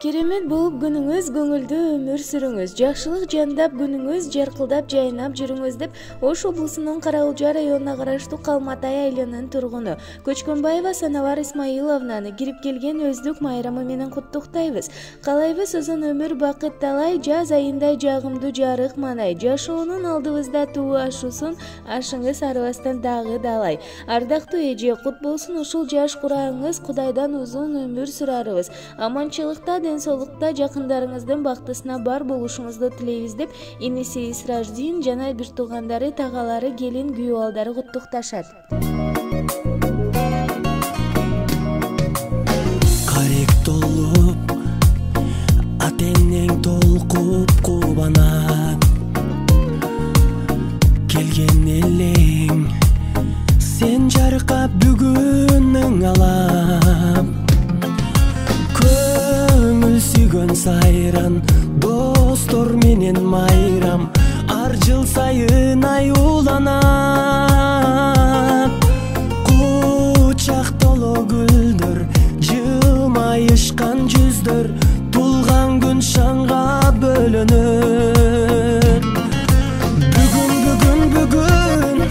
Керемет болуп күнүңүз, көңүлдүү өмүр сүрүңүз, жакшылык жандап күнүңүз, жаркылдап жайнап жүрүңүз деп Ош облусунун Караулжа районуна караштуу Калматай айылынын тургуну Көчкөнбаева Санавар Исмаиловнаны кирип келген өздүк майрамы менен куттуктайбыз. Каалайбыз узун өмүр, бакыт талай, жаз айындай жагымдуу жарык манай, жашоонун алдыбызда туу ашуусун, ашыңыз арыбастан дагы далай. Ардактуу эже, кут болсун ушул жаш курагыңыз, Кудайдан узун өмүр сурарыбыз. Аманчылыкта, ден соолукта жакындарыңыздын бактысына бар болушуңузду тилейбиз деп иниси Исраждин жана бир туугандары, тагалары, келин, күйөө балдары куттукташат. Карек толуп, атенең толкуп кубанат. Келген элең, сен жаркап бүгүнүң алам. Көңүл сүйгөн сайран, достор менен майрам, ар жыл сайын аюуланат. Кучак толо гүлдөр, жылмайышкан жүздөр, тулган күн шаңга бөлөнөр. Бүгүн,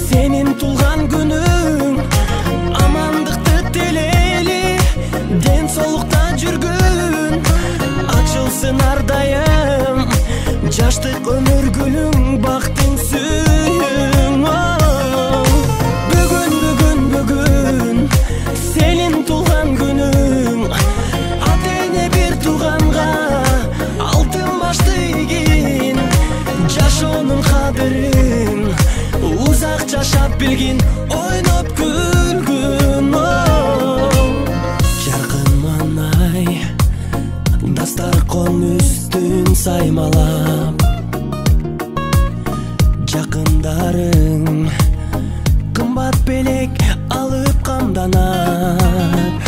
сенин тулган күнүң, амандыкты тилейли, ден соолукта жүргүн, ачылсын ар дайым, жаштык өмүр гүлүң, бактың сүйүң. Бүгүн, сенин тулган күнүң, ата-эне бир тууганга алтын башты ийгин, жашоонун кадырын узак жашап билгин, ойноп күлгүн. Жаркын манай, дастаркон үстүн саймалап, жакындарың кымбат белек алып камданат.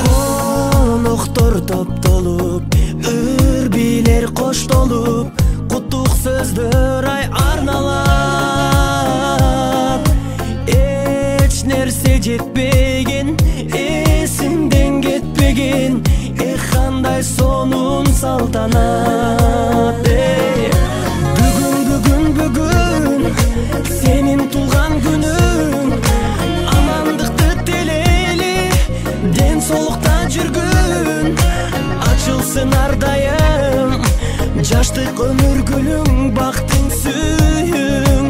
Коноктор топтолуп, үрбилер коштолуп, куттук сөздөр ай арналап. Эч нерсе жетпеген, эсиңден кетпеген, кандай сонун салтанат. Бүгүн, сенин тулган күнүң, амандыкты тилейли, ден соолукта жүргүн, ачылсын ар дайым, жаштык өмүр гүлүң, бактың сүйүң.